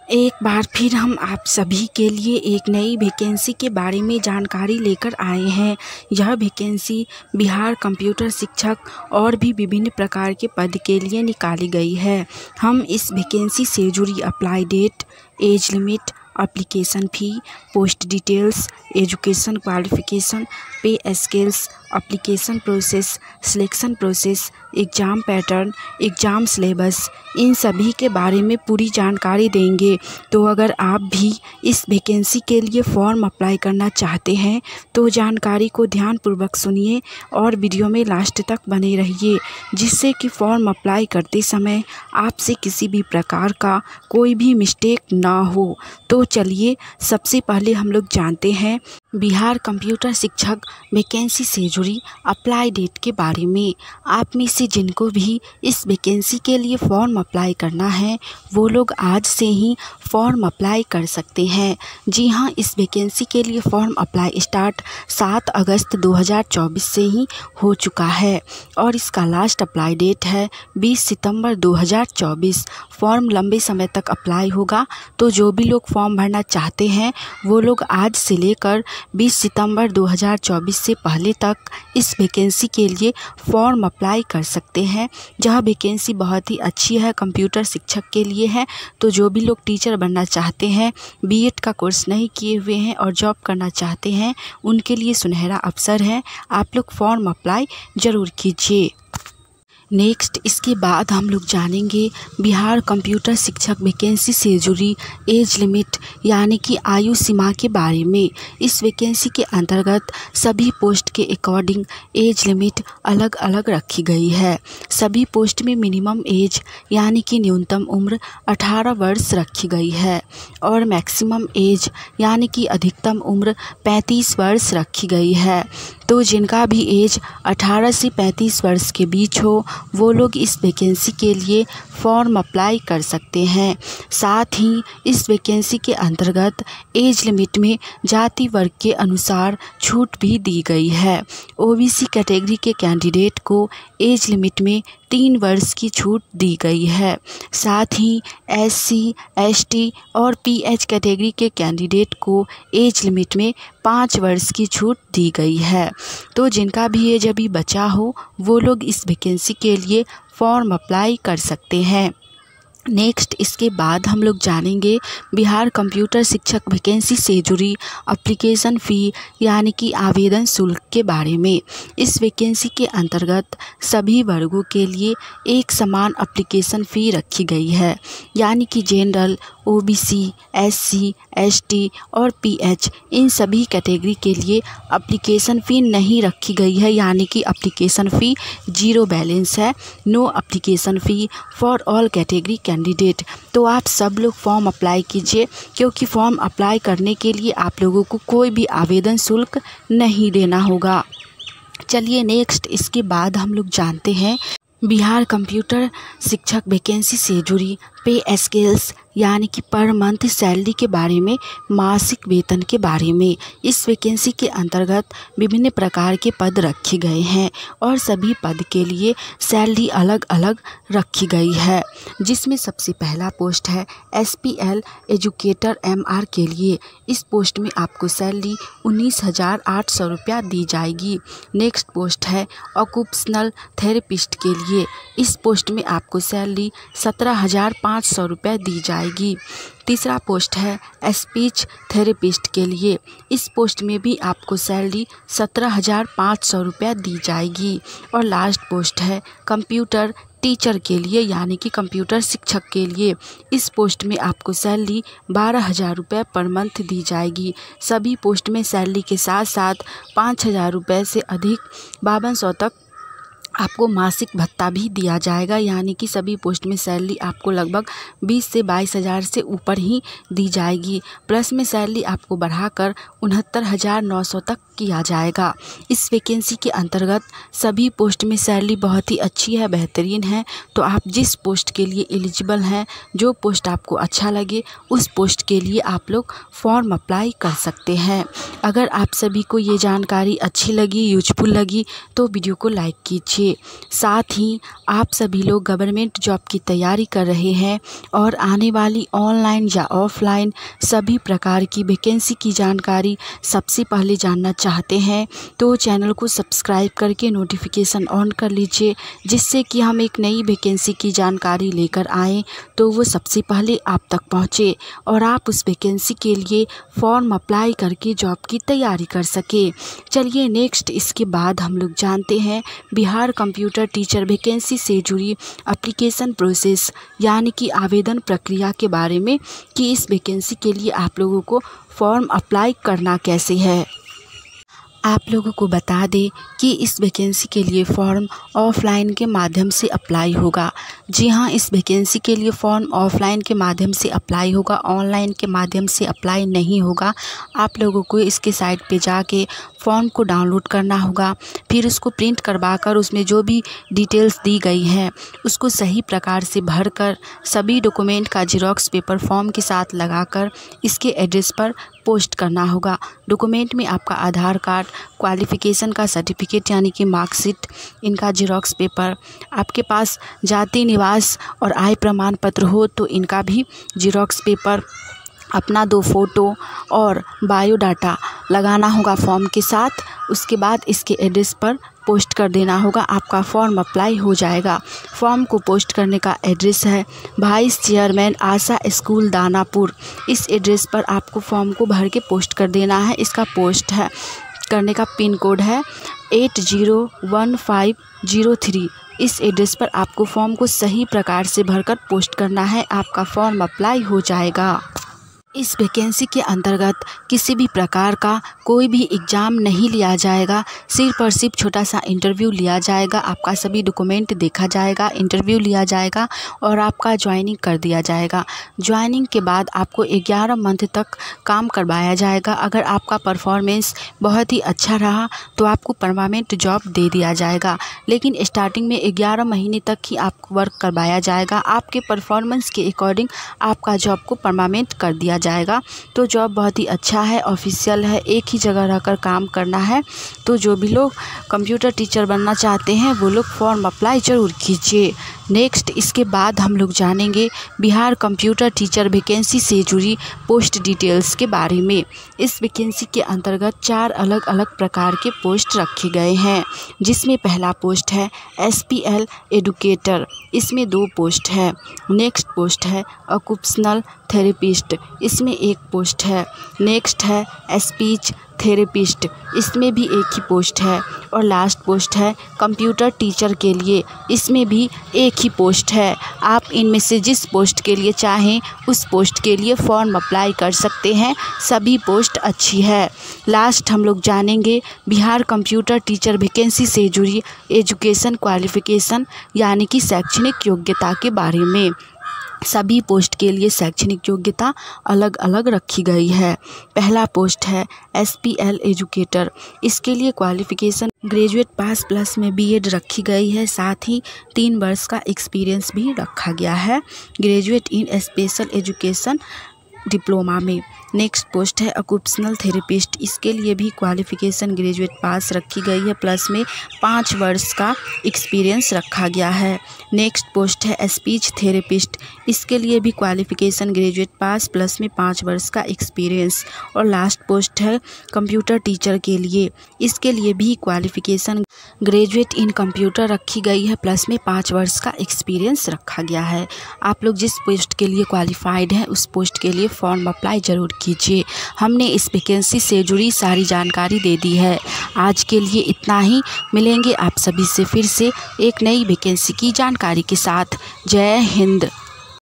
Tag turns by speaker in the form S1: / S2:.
S1: एक बार फिर हम आप सभी के लिए एक नई वैकेंसी के बारे में जानकारी लेकर आए हैं। यह वैकेंसी बिहार कंप्यूटर शिक्षक और भी विभिन्न प्रकार के पद के लिए निकाली गई है। हम इस वैकेंसी से जुड़ी apply date, age limit, application fee, post details, education qualification, pay scales, application process, selection process, exam pattern, exam syllabus, इन सभी के बारे में पूरी जानकारी देंगे। तो अगर आप भी इस वैकेंसी के लिए फॉर्म अप्लाई करना चाहते हैं तो जानकारी को ध्यानपूर्वक सुनिए और वीडियो में लास्ट तक बने रहिए, जिससे कि फॉर्म अप्लाई करते समय आपसे किसी भी प्रकार का कोई भी मिस्टेक ना हो। तो चलिए सबसे पहले हम लोग जानते हैं बिहार कंप्यूटर शिक्षक वैकेंसी से जुड़ी अप्लाई डेट के बारे में। आप में से जिनको भी इस वैकेंसी के लिए फॉर्म अप्लाई करना है वो लोग आज से ही फॉर्म अप्लाई कर सकते हैं। जी हाँ, इस वैकेंसी के लिए फॉर्म अप्लाई स्टार्ट 7 अगस्त 2024 से ही हो चुका है और इसका लास्ट अप्लाई डेट है 20 सितंबर 2024। फॉर्म लंबे समय तक अप्लाई होगा, तो जो भी लोग फॉर्म भरना चाहते हैं वो लोग आज से लेकर 20 सितंबर 2024 से पहले तक इस वैकेंसी के लिए फॉर्म अप्लाई कर सकते हैं। यह वैकेंसी बहुत ही अच्छी है, कंप्यूटर शिक्षक के लिए है। तो जो भी लोग टीचर बनना चाहते हैं, बीएड का कोर्स नहीं किए हुए हैं और जॉब करना चाहते हैं, उनके लिए सुनहरा अवसर है। आप लोग फॉर्म अप्लाई ज़रूर कीजिए। नेक्स्ट इसके बाद हम लोग जानेंगे बिहार कंप्यूटर शिक्षक वैकेंसी से जुड़ी एज लिमिट यानी कि आयु सीमा के बारे में। इस वैकेंसी के अंतर्गत सभी पोस्ट के अकॉर्डिंग एज लिमिट अलग अलग रखी गई है। सभी पोस्ट में मिनिमम एज यानी कि न्यूनतम उम्र 18 वर्ष रखी गई है और मैक्सिमम एज यानी कि अधिकतम उम्र 35 वर्ष रखी गई है। तो जिनका भी एज 18 से 35 वर्ष के बीच हो वो लोग इस वैकेंसी के लिए फॉर्म अप्लाई कर सकते हैं। साथ ही इस वैकेंसी के अंतर्गत एज लिमिट में जाति वर्ग के अनुसार छूट भी दी गई है। ओबीसी कैटेगरी के कैंडिडेट को एज लिमिट में 3 वर्ष की छूट दी गई है। साथ ही एससी, एसटी और पीएच कैटेगरी के कैंडिडेट को एज लिमिट में 5 वर्ष की छूट दी गई है। तो जिनका भी एज अभी बचा हो वो लोग इस वैकेंसी के लिए फॉर्म अप्लाई कर सकते हैं। नेक्स्ट इसके बाद हम लोग जानेंगे बिहार कंप्यूटर शिक्षक वैकेंसी से जुड़ी एप्लीकेशन फ़ी यानी कि आवेदन शुल्क के बारे में। इस वैकेंसी के अंतर्गत सभी वर्गों के लिए एक समान एप्लीकेशन फ़ी रखी गई है, यानी कि जनरल, ओबीसी, एससी, एसटी और पीएच इन सभी कैटेगरी के लिए एप्लीकेशन फ़ी नहीं रखी गई है, यानी कि एप्लीकेशन फ़ी 0 बैलेंस है। No application fee for all category candidate. तो आप सब लोग फॉर्म अप्लाई कीजिए, क्योंकि फॉर्म अप्लाई करने के लिए आप लोगों को कोई भी आवेदन शुल्क नहीं देना होगा। चलिए नेक्स्ट इसके बाद हम लोग जानते हैं बिहार कंप्यूटर शिक्षक वैकेंसी से जुड़ी पे स्केल्स यानी कि पर मंथ सैलरी के बारे में, मासिक वेतन के बारे में। इस वैकेंसी के अंतर्गत विभिन्न प्रकार के पद रखे गए हैं और सभी पद के लिए सैलरी अलग अलग रखी गई है, जिसमें सबसे पहला पोस्ट है एसपीएल एजुकेटर एमआर के लिए। इस पोस्ट में आपको सैलरी 19,800 रुपया दी जाएगी। नेक्स्ट पोस्ट है ऑक्यूपेशनल थेरेपिस्ट के लिए। इस पोस्ट में आपको सैलरी 17,500 रुपये दी जाएगी। तीसरा पोस्ट है स्पीच थेरेपिस्ट के लिए। इस पोस्ट में भी आपको सैलरी 17,500 रुपये दी जाएगी। और लास्ट पोस्ट है कंप्यूटर टीचर के लिए, यानी कि कंप्यूटर शिक्षक के लिए। इस पोस्ट में आपको सैलरी 12,000 रुपये पर मंथ दी जाएगी। सभी पोस्ट में सैलरी के साथ साथ 5,000 रुपये से अधिक 5200 तक आपको मासिक भत्ता भी दिया जाएगा, यानी कि सभी पोस्ट में सैलरी आपको लगभग 20 से 22,000 से ऊपर ही दी जाएगी। प्लस में सैलरी आपको बढ़ाकर 69,900 तक किया जाएगा। इस वैकेंसी के अंतर्गत सभी पोस्ट में सैलरी बहुत ही अच्छी है, बेहतरीन है। तो आप जिस पोस्ट के लिए एलिजिबल हैं, जो पोस्ट आपको अच्छा लगे उस पोस्ट के लिए आप लोग फॉर्म अप्लाई कर सकते हैं। अगर आप सभी को ये जानकारी अच्छी लगी, यूजफुल लगी तो वीडियो को लाइक कीजिए। कीजिए। साथ ही आप सभी लोग गवर्नमेंट जॉब की तैयारी कर रहे हैं और आने वाली ऑनलाइन या ऑफलाइन सभी प्रकार की वैकेंसी की जानकारी सबसे पहले जानना चाहते हैं तो चैनल को सब्सक्राइब करके नोटिफिकेशन ऑन कर लीजिए, जिससे कि हम एक नई वैकेंसी की जानकारी लेकर आएँ तो वो सबसे पहले आप तक पहुँचे और आप उस वैकेंसी के लिए फॉर्म अप्लाई करके जॉब की तैयारी कर सके। चलिए नेक्स्ट इसके बाद हम लोग जानते हैं बिहार कंप्यूटर टीचर वैकेंसी से जुड़ी एप्लीकेशन प्रोसेस यानी कि आवेदन प्रक्रिया के बारे में कि इस वैकेंसी के लिए आप लोगों को फॉर्म अप्लाई करना कैसे है। आप लोगों को बता दें कि इस वैकेंसी के लिए फॉर्म ऑफ़लाइन के माध्यम से अप्लाई होगा। जी हाँ, इस वैकेंसी के लिए फॉर्म ऑफ़लाइन के माध्यम से अप्लाई होगा, ऑनलाइन के माध्यम से अप्लाई नहीं होगा। आप लोगों को इसके साइट पे जाके फॉर्म को डाउनलोड करना होगा, फिर उसको प्रिंट करवाकर उसमें जो भी डिटेल्स दी गई हैं उसको सही प्रकार से भरकर सभी डॉक्यूमेंट का जेरॉक्स पेपर फॉर्म के साथ लगाकर इसके एड्रेस पर पोस्ट करना होगा। डॉक्यूमेंट में आपका आधार कार्ड, क्वालिफ़िकेशन का सर्टिफिकेट यानी कि मार्कशीट, इनका जेरॉक्स पेपर, आपके पास जाति, निवास और आय प्रमाण पत्र हो तो इनका भी जेरॉक्स पेपर, अपना 2 फ़ोटो और बायोडाटा लगाना होगा फॉर्म के साथ। उसके बाद इसके एड्रेस पर पोस्ट कर देना होगा, आपका फॉर्म अप्लाई हो जाएगा। फॉर्म को पोस्ट करने का एड्रेस है वाइस चेयरमैन आशा स्कूल दानापुर। इस एड्रेस पर आपको फॉर्म को भर के पोस्ट कर देना है। इसका पोस्ट है करने का पिन कोड है 801503। इस एड्रेस पर आपको फॉर्म को सही प्रकार से भरकर पोस्ट करना है, आपका फॉर्म अप्लाई हो जाएगा। इस वैकेंसी के अंतर्गत किसी भी प्रकार का कोई भी एग्ज़ाम नहीं लिया जाएगा, सिर्फ और सिर्फ छोटा सा इंटरव्यू लिया जाएगा। आपका सभी डॉक्यूमेंट देखा जाएगा, इंटरव्यू लिया जाएगा और आपका ज्वाइनिंग कर दिया जाएगा। ज्वाइनिंग के बाद आपको 11 मंथ तक काम करवाया जाएगा। अगर आपका परफॉर्मेंस बहुत ही अच्छा रहा तो आपको परमानेंट जॉब दे दिया जाएगा, लेकिन स्टार्टिंग में 11 महीने तक ही आपको वर्क करवाया जाएगा। आपके परफॉर्मेंस के अकॉर्डिंग आपका जॉब को परमानेंट कर दिया जाएगा। तो जॉब बहुत ही अच्छा है, ऑफिशियल है, एक ही जगह रहकर काम करना है। तो जो भी लोग कंप्यूटर टीचर बनना चाहते हैं वो लोग फॉर्म अप्लाई ज़रूर कीजिए। नेक्स्ट इसके बाद हम लोग जानेंगे बिहार कंप्यूटर टीचर वैकेंसी से जुड़ी पोस्ट डिटेल्स के बारे में। इस वैकेंसी के अंतर्गत 4 अलग अलग प्रकार के पोस्ट रखे गए हैं, जिसमें पहला पोस्ट है SPL एजुकेटर, इसमें 2 पोस्ट है। नेक्स्ट पोस्ट है ऑक्यूपेशनल थेरेपिस्ट, इसमें 1 पोस्ट है। नेक्स्ट है स्पीच थेरेपिस्ट, इसमें भी 1 ही पोस्ट है। और लास्ट पोस्ट है कंप्यूटर टीचर के लिए, इसमें भी 1 ही पोस्ट है। आप इनमें से जिस पोस्ट के लिए चाहें उस पोस्ट के लिए फॉर्म अप्लाई कर सकते हैं, सभी पोस्ट अच्छी है। लास्ट हम लोग जानेंगे बिहार कंप्यूटर टीचर वैकेंसी से जुड़ी एजुकेशन क्वालिफ़िकेशन यानी कि शैक्षणिक योग्यता के बारे में। सभी पोस्ट के लिए शैक्षणिक योग्यता अलग अलग रखी गई है। पहला पोस्ट है SPL एजुकेटर, इसके लिए क्वालिफ़िकेशन ग्रेजुएट पास प्लस में BEd रखी गई है, साथ ही 3 वर्ष का एक्सपीरियंस भी रखा गया है graduate in special education diploma में। नेक्स्ट पोस्ट है ऑक्यूपेशनल थेरेपिस्ट, इसके लिए भी क्वालिफ़िकेशन ग्रेजुएट पास रखी गई है, प्लस में 5 वर्ष का एक्सपीरियंस रखा गया है। नेक्स्ट पोस्ट है स्पीच थेरेपिस्ट, इसके लिए भी क्वालिफ़िकेशन ग्रेजुएट पास प्लस में 5 वर्ष का एक्सपीरियंस। और लास्ट पोस्ट है कंप्यूटर टीचर के लिए, इसके लिए भी क्वालिफ़िकेशन ग्रेजुएट इन कंप्यूटर रखी गई है, प्लस में 5 वर्ष का एक्सपीरियंस रखा गया है। आप लोग जिस पोस्ट के लिए क्वालिफाइड हैं उस पोस्ट के लिए फॉर्म अप्लाई ज़रूर कीजिए। हमने इस वैकेंसी से जुड़ी सारी जानकारी दे दी है। आज के लिए इतना ही, मिलेंगे आप सभी से फिर से एक नई वैकेंसी की जानकारी के साथ। जय हिंद।